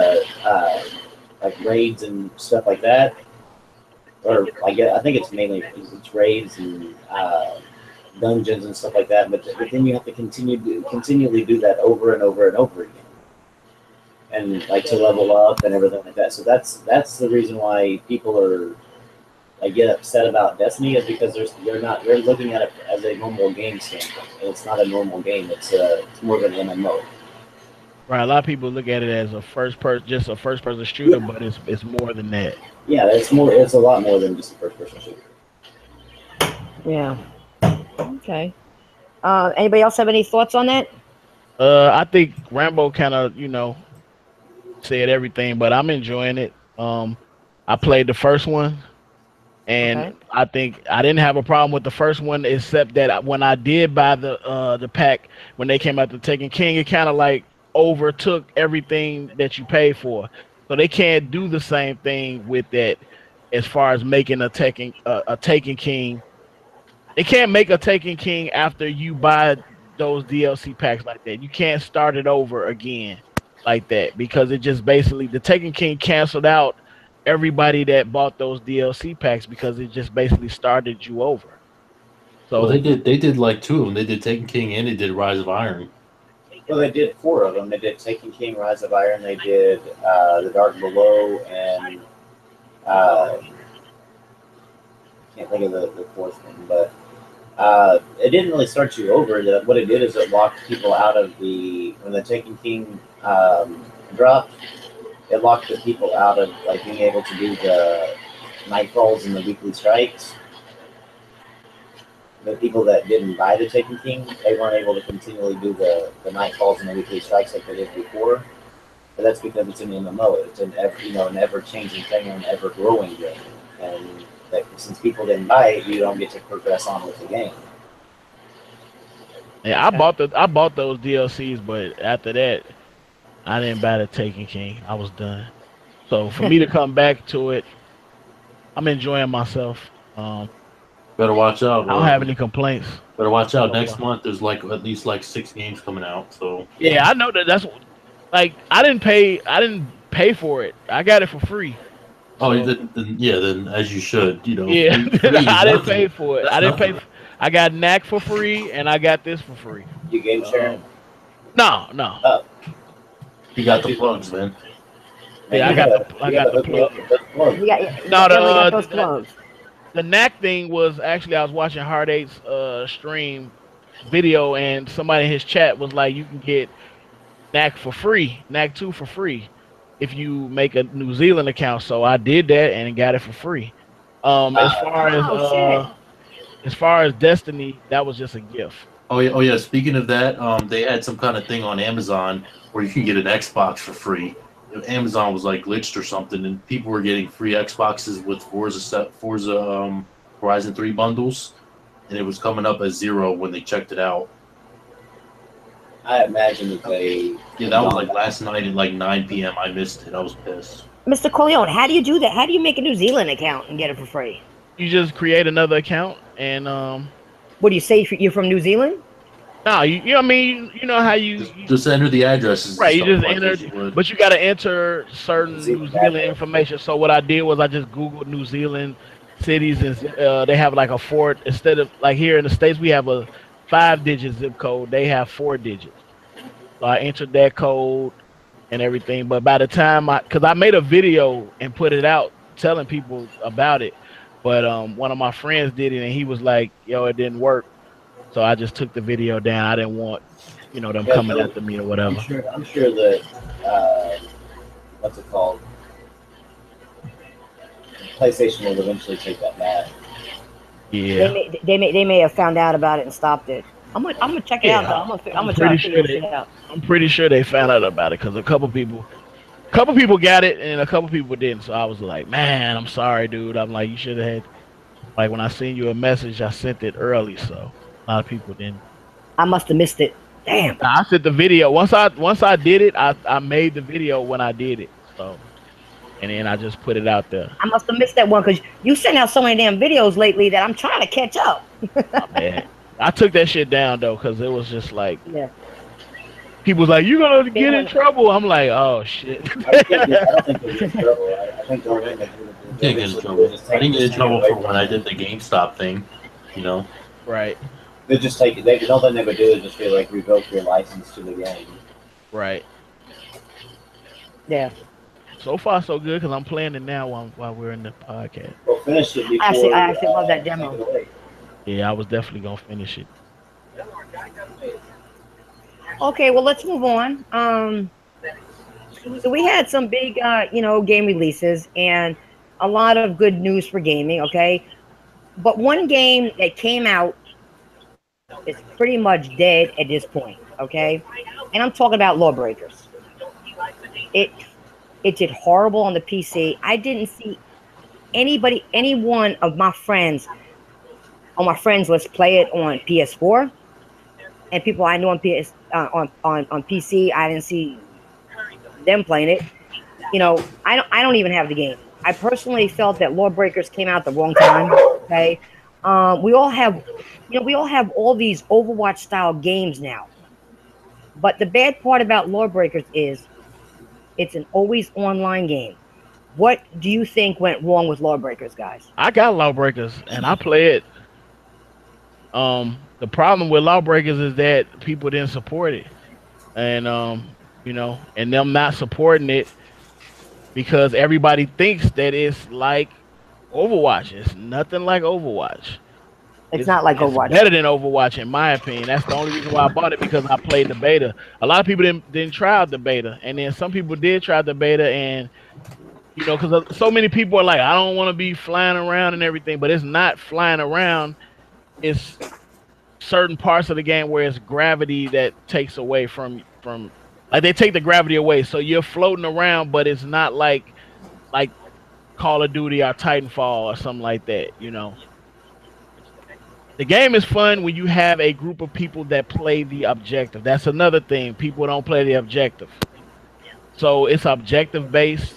like raids and stuff like that. Or I think it's mainly it's raids and dungeons and stuff like that. But then you have to continually do that over and over and over again, and like to level up and everything like that. So that's the reason why people are get upset about Destiny, is because they're looking at it as a normal game standpoint. And it's not a normal game. It's more of an MMO. Right, a lot of people look at it as just a first person shooter, Yeah. but it's more than that. Yeah, it's more. It's a lot more than just a first person shooter. Yeah. Okay. Anybody else have any thoughts on that? I think Rambo kind of said everything, but I'm enjoying it. I played the first one, and Okay. I think I didn't have a problem with the first one, except that when I did buy the pack when they came out to Taken King, it kind of like overtook everything that you paid for. So they can't do the same thing with that as far as making a Taken King. They can't make a Taken King after you buy those DLC packs like that. You can't start it over again like that, because it just basically the Taken King canceled out everybody that bought those DLC packs, because it just basically started you over. Well, So they did like two of them. They did Taken King and they did Rise of Iron. Well, they did four of them. They did Taken King, Rise of Iron. They did The Dark Below, and I can't think of the fourth one, but it didn't really start you over. What it did is it locked people out of when the Taken King dropped. It locked the people out of like being able to do the nightfalls and the weekly strikes. The people that didn't buy the Taken King, they weren't able to continually do the nightfalls and the weekly strikes like they did before. But that's because it's an MMO. It's an an ever changing thing and an ever growing game. And since people didn't buy it, you don't get to progress on with the game. yeah, I bought those DLCs, but after that, I didn't buy the Taken King. I was done. So for me to come back to it, I'm enjoying myself. Better watch out. I don't have any complaints Better watch out. so Next far. month there's like at least like 6 games coming out. So Yeah, I know that. That's like I didn't pay. I didn't pay for it. I got it for free. oh, So then as you should. yeah, Free is I didn't nothing. pay for it. That's I didn't pay. nothing. I got Knack for free, and I got this for free. You game sharing? No, no. Oh, You got the plugs, man. Yeah, I got the plug. You got, you No, definitely got those plugs. the Knack thing was actually I was watching Hard Eight's stream video, and somebody in his chat was like, you can get Knack for free, Knack 2 for free, if you make a New Zealand account. So I did that and got it for free. Oh shit. As far as Destiny, that was just a gift. Oh yeah. Speaking of that, they had some kind of thing on Amazon where you can get an Xbox for free. Amazon was like glitched or something, and people were getting free Xboxes with Forza Horizon 3 bundles, and it was coming up as 0 when they checked it out. I imagine that they. Yeah, that was like last night at like 9 p.m. I missed it. I was pissed. Mr. Corleone, how do you do that? How do you make a New Zealand account and get it for free? You just create another account, and What do you say? You're from New Zealand? no, you know what I mean, you know how Just enter the addresses. right, you just like enter, as you would. but you got to enter certain New Zealand New Zealand address. information. So what I did was I just Googled New Zealand cities, and they have like a four, instead of like here in the States we have a 5-digit zip code. They have 4 digits. So I entered that code and everything. But by the time because I made a video and put it out telling people about it, but one of my friends did it and he was like, "Yo, it didn't work." So I just took the video down. I didn't want them Yeah, coming no, after me or whatever. I'm sure that what's it called? PlayStation will eventually take that back. Yeah, They may have found out about it and stopped it. I'm gonna check it out though. I'm gonna try to figure this shit out. I'm pretty sure they found out about it because a couple people got it and a couple people didn't. So I was like, "Man, I'm sorry, dude." I'm like, "You should have had like when I sent you a message, I sent it early." So a lot of people didn't. I must have missed it. Damn. I sent the video once I did it. I made the video when I did it. So and then I just put it out there. I must have missed that one because you sent out so many damn videos lately that I'm trying to catch up. My bad. I took that shit down though because it was just like Yeah. people was like, "You're gonna get in Damn. trouble." I'm like, "Oh shit." I don't think they'll get in trouble. I think the only thing Didn't get in trouble. I didn't get in trouble for when I did the GameStop thing, you know. Right. They just take it. The only thing they would do is just be like revoke your license to the game. Right. Yeah. So far, so good because I'm playing it now while we're in the podcast. Well, finish it before. I actually love that demo. take it away. Yeah, I was definitely gonna finish it. Okay, well let's move on. So we had some big, game releases and a lot of good news for gaming. Okay, but one game that came out is pretty much dead at this point. Okay, and I'm talking about Lawbreakers. It it did horrible on the PC. I didn't see any one of my friends on my friends list play it on PS4, and people I know on on PC. I didn't see them playing it. I don't even have the game. I personally felt that Lawbreakers came out at the wrong time. Okay, we all have, all these Overwatch style games now. But the bad part about Lawbreakers is it's an always online game. What do you think went wrong with Lawbreakers, guys? I got Lawbreakers and I play it. The problem with Lawbreakers is that people didn't support it, and and them not supporting it because everybody thinks that it's like Overwatch. It's nothing like Overwatch. It's not like it's Overwatch. better than Overwatch in my opinion. That's the only reason why I bought it, because I played the beta. A lot of people didn't try the beta, and then some people did try the beta, and because so many people are like, I don't want to be flying around and everything, but it's not flying around. It's certain parts of the game where it's gravity that takes away from like they take the gravity away, so you're floating around, but it's not like Call of Duty or Titanfall or something like that. The game is fun when you have a group of people that play the objective. That's another thing. People don't play the objective. So it's objective based.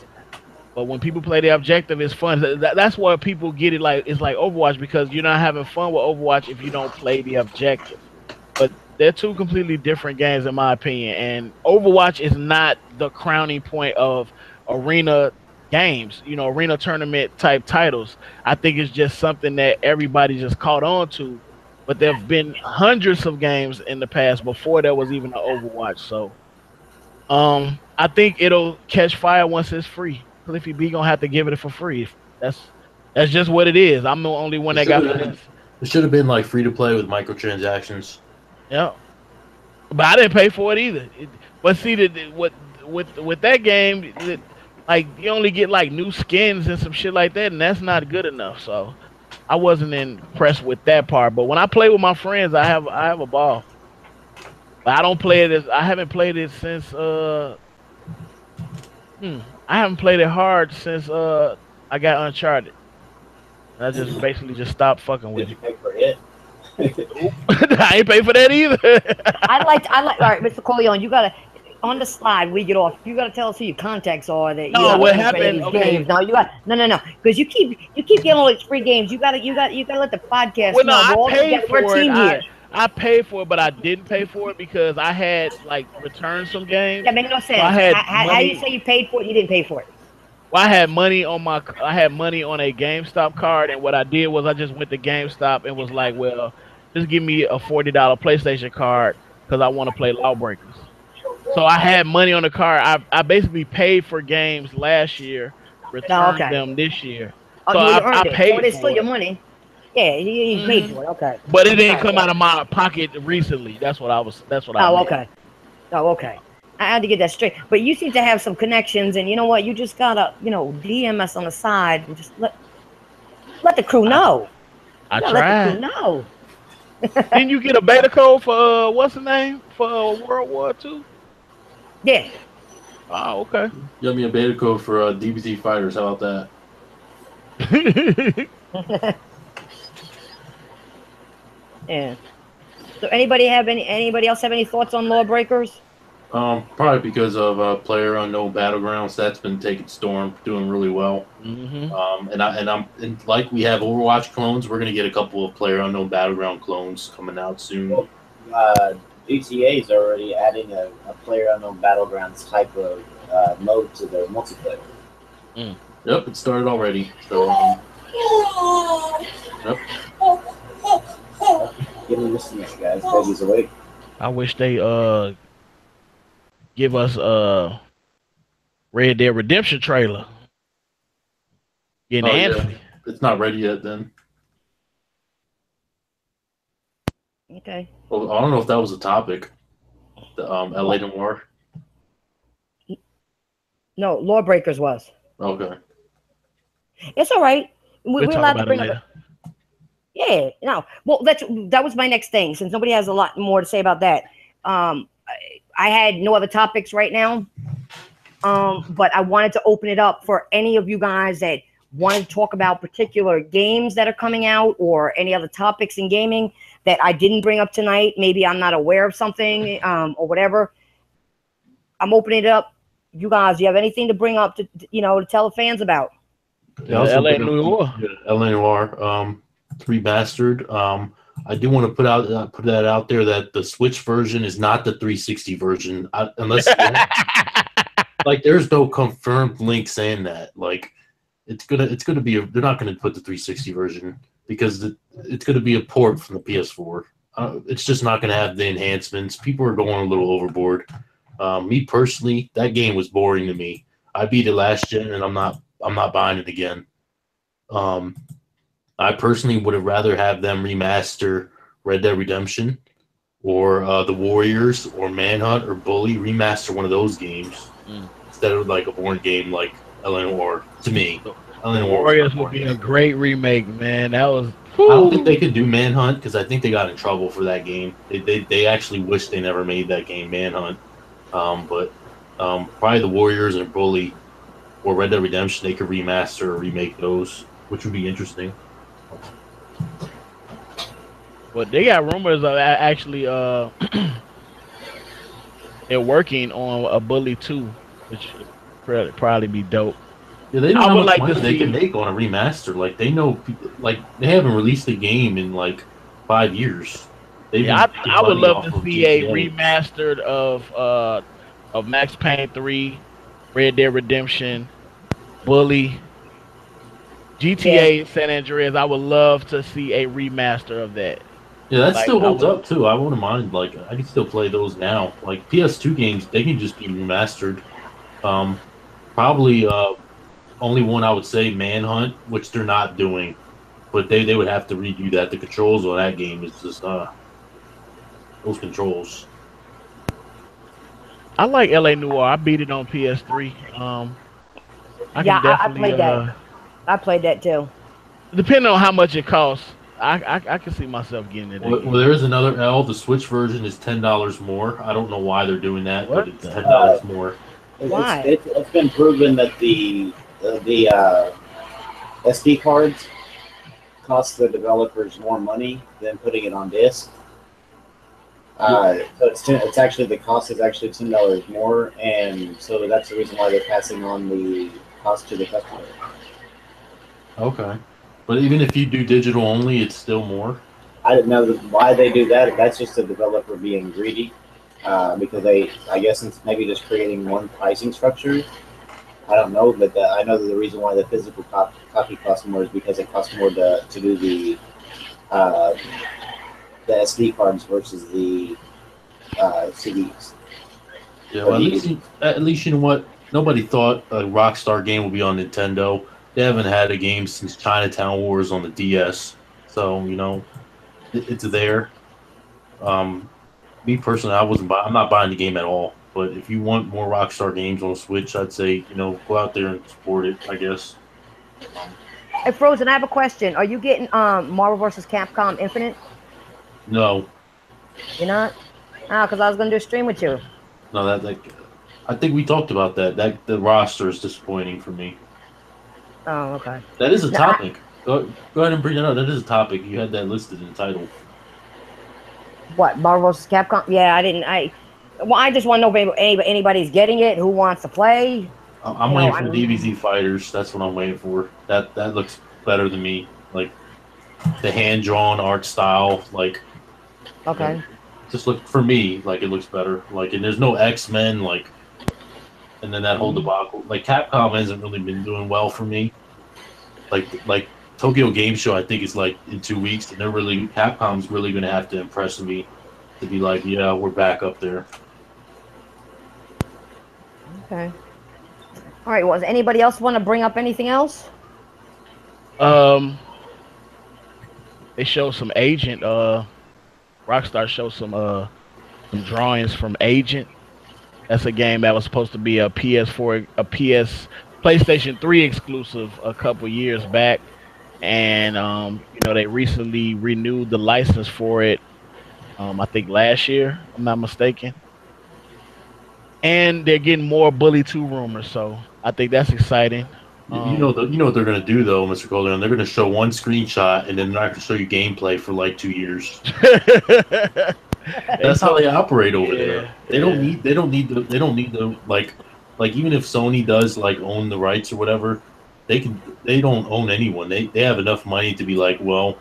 But when people play the objective, it's fun. That's why people get it like it's like Overwatch, because you're not having fun with Overwatch if you don't play the objective. But they're two completely different games in my opinion. And Overwatch is not the crowning point of arena games, arena tournament type titles. I think it's just something that everybody just caught on to. But there have been hundreds of games in the past before there was even an Overwatch. So I think it'll catch fire once it's free. Cliffy B gonna have to give it for free. That's just what it is. I'm the only one that got this. It should have been like free to play with microtransactions. Yeah, but I didn't pay for it either. But see, with that game, like you only get like new skins and some shit like that, and that's not good enough. So I wasn't impressed with that part. But when I play with my friends, I have a ball. But I don't play it I haven't played it since I haven't played it hard since I got Uncharted. I just basically just stopped fucking with Did it. you pay for it? I ain't pay for that either. I like. All right, Mr. Corleone, you gotta on the slide we get off. You gotta tell us who your contacts are. That No, what happened? Okay. Games. No, you got no, because you keep getting all these free games. You gotta let the podcast Well, no, know. I paid for we're a team it. here. I paid for it, but I didn't pay for it because I had like returned some games. That makes no sense. So I had how you say you paid for it? You didn't pay for it. Well, I had money on a GameStop card, and what I did was I just went to GameStop and was like, well, just give me a $40 PlayStation card because I want to play Lawbreakers. So I had money on the card. I basically paid for games last year, returned them this year. Oh, So I paid it's for still it. your money. Yeah, you paid for it. Okay. But it didn't come out of my pocket recently. That's what I meant. Okay. Oh, okay. I had to get that straight. But you seem to have some connections, and you know what? You just gotta, DM us on the side and just let the crew know. I tried. tried. Let the crew know. Didn't you get a beta code for what's the name for World War II? Yeah. Oh, okay. You got me a beta code for DBZ Fighters. How about that? Yeah. So anybody else have any thoughts on Lawbreakers? Probably because of Player Unknown Battlegrounds. That's been taking storm, doing really well. Mm-hmm. And like we have Overwatch clones, we're gonna get a couple of Player Unknown Battleground clones coming out soon. Well, GTA is already adding a player unknown battlegrounds type of mode to their multiplayer. Yep, it started already. So, yep. Give me this minute, guys. Baby's awake. I wish they give us Red Dead Redemption trailer. Getting Oh, antsy. yeah. It's not ready yet. Then. Okay. Well, I don't know if that was a topic. The LA Noir. No, Lawbreakers was. Okay. It's all right. We'll We're talk allowed to about it bring later. up. Yeah, no. Well, that was my next thing. Since nobody has a lot more to say about that, I had no other topics right now. But I wanted to open it up for any of you guys that wanted to talk about particular games that are coming out or any other topics in gaming that I didn't bring up tonight. Maybe I'm not aware of something or whatever. I'm opening it up. You guys, you have anything to bring up to tell the fans about? Yeah, also LA Noir. LA Noir. Remastered. I do want to put that out there that the Switch version is not the 360 version, unless like there's no confirmed link saying that. Like it's gonna be they're not gonna put the 360 version because it's gonna be a port from the PS4. It's just not gonna have the enhancements. People are going a little overboard. Me personally, that game was boring to me. I beat it last gen, and I'm not buying it again. I personally would have rather have them remaster Red Dead Redemption or The Warriors or Manhunt or Bully, remaster one of those games instead of like a boring game like Eleanor. To me, Warriors would be a great remake, man. That was. I don't think they could do Manhunt because I think they got in trouble for that game. They actually wish they never made that game Manhunt. But probably The Warriors and Bully or Red Dead Redemption, they could remaster or remake those, which would be interesting. But they got rumors of actually they're working on a Bully 2, which would probably be dope. Yeah, they know how much money they can make on a remaster. Like they know, like they haven't released a game in like 5 years. I would love to see a remastered of Max Payne 3, Red Dead Redemption, Bully, GTA San Andreas. I would love to see a remaster of that. Yeah, that still holds up too. I wouldn't mind. Like I can still play those now. Like PS2 games, they can just be remastered. Probably only one I would say Manhunt, which they're not doing, but they would have to redo that. The controls on that game is just those controls. I like LA Noir. I beat it on PS3. I played that. I played that too. Depending on how much it costs, I can see myself getting it. Well, there is another L. The Switch version is $10 more. I don't know why they're doing that, but it's $10 more. Why? It's been proven that the SD cards cost the developers more money than putting it on disk. So it's actually the cost is actually $10 more, and so that's the reason why they're passing on the cost to the customer. Okay, but even if you do digital only, it's still more. I don't know why they do that. That's just the developer being greedy, because I guess it's maybe just creating one pricing structure. I don't know, but I know that the reason why the physical copy costs more is because it costs more to do the SD cards versus the CDs. Yeah, well, at least you know what? Nobody thought a Rockstar game would be on Nintendo. They haven't had a game since Chinatown Wars on the DS, so you know it's there. Me personally, I'm not buying the game at all. But if you want more Rockstar games on Switch, I'd say go out there and support it. I guess. Hey, Frozen, I have a question. Are you getting Marvel vs. Capcom Infinite? No. You're not? Because I was going to do a stream with you. No, I think we talked about that. The roster is disappointing for me. Oh, okay. That is a topic. Go ahead and bring it up. That is a topic. You had that listed in the title. What, Marvel vs. Capcom? Yeah, I didn't. Well, I just want to know if anybody's getting it. Who wants to play? I'm waiting for DBZ Fighters. That's what I'm waiting for. That looks better than me. Like the hand drawn art style. Like Okay. just look for me. Like it looks better. Like and there's no X-Men. Like and then that whole debacle. Like Capcom hasn't really been doing well for me. Like Tokyo Game Show, I think is like in 2 weeks, and Capcom's really gonna have to impress me to be like, yeah, we're back up there. Okay. All right. Was anybody else want to bring up anything else? They showed some Agent. Rockstar showed some drawings from Agent. That's a game that was supposed to be a PS4, PlayStation 3 exclusive a couple years back, and they recently renewed the license for it. I think last year, if I'm not mistaken. And they're getting more Bully 2 rumors, so I think that's exciting. You know what they're gonna do though, Mr. Colden. They're gonna show one screenshot and then they're not gonna show you gameplay for like 2 years. That's how they operate over there. They don't need the like even if Sony does like own the rights or whatever, they don't own anyone. They have enough money to be like, well,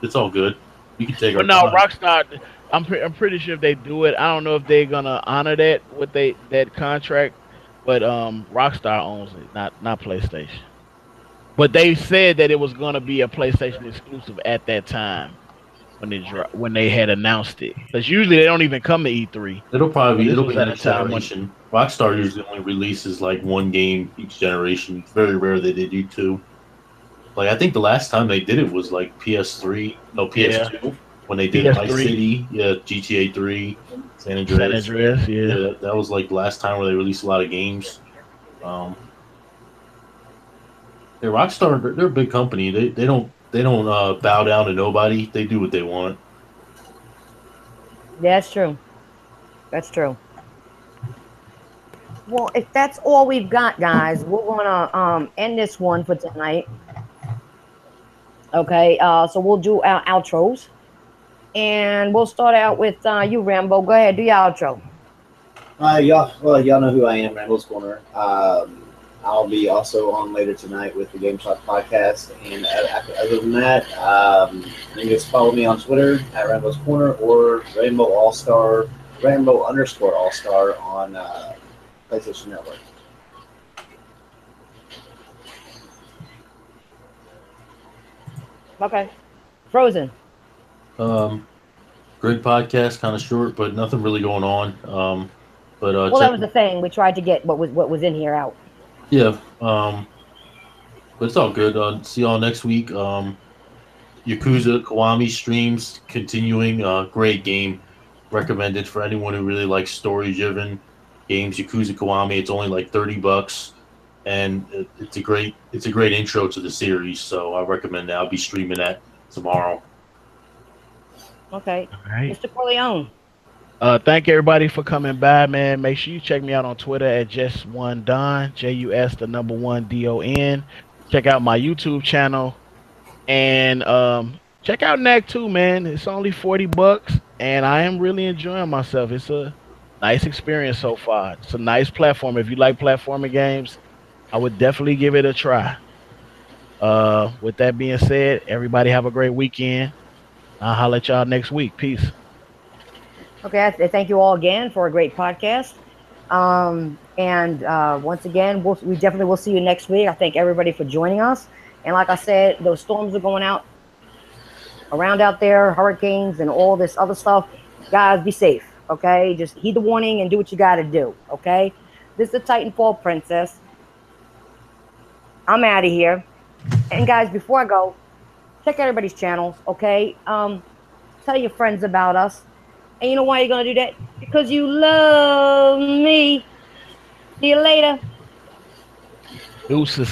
it's all good. We can take our But no, time. Rockstar. I'm pretty sure if they do it, I don't know if they're gonna honor that contract, but Rockstar owns it, not PlayStation. But they said that it was gonna be a PlayStation exclusive at that time when they had announced it. Because usually they don't even come to E3. It'll be at a next time generation. Rockstar usually only releases like one game each generation. It's very rare that they do two. Like I think the last time they did it was like PS3, no PS2 when they did PS3. Vice City, GTA 3, San Andreas. Yeah. That was like the last time where they released a lot of games. Rockstar, they're a big company. They don't bow down to nobody. They do what they want. Yeah, that's true. That's true. Well, if that's all we've got, guys, we're gonna end this one for tonight. Okay, so we'll do our outros, and we'll start out with you, Rambo. Go ahead, do your outro. Y'all know who I am, Randall's Corner. I'll be also on later tonight with the Game Shop podcast. And other than that, you can just follow me on Twitter at Rambo's Corner or Rainbow All-Star, Rainbow_All-Star on PlayStation Network. Okay, Frozen. Great podcast, kind of short, but nothing really going on. Well, that was the thing. We tried to get what was in here out. Yeah, but it's all good. See y'all next week. Yakuza Kiwami streams continuing. Great game, recommended for anyone who really likes story-driven games. Yakuza Kiwami. It's only like $30, and it's a great intro to the series. So I recommend that. I'll be streaming that tomorrow. Okay, All right. Mr. Corleone. Thank everybody for coming by, man. Make sure you check me out on Twitter at just1don, JUS1DON. Check out my YouTube channel and check out NAC 2, man. It's only $40 and I am really enjoying myself. It's a nice experience so far. It's a nice platform. If you like platforming games, I would definitely give it a try. With that being said, everybody have a great weekend. I'll holler at y'all next week. Peace. Okay, thank you all again for a great podcast. And once again, we definitely will see you next week. I thank everybody for joining us. And like I said, those storms are going around out there, hurricanes and all this other stuff. Guys, be safe, okay? Just heed the warning and do what you got to do, okay? This is the Titanfall Princess. I'm out of here. And guys, before I go, check everybody's channels, okay? Tell your friends about us. And you know why you're going to do that? Because you love me. See you later. Deuces.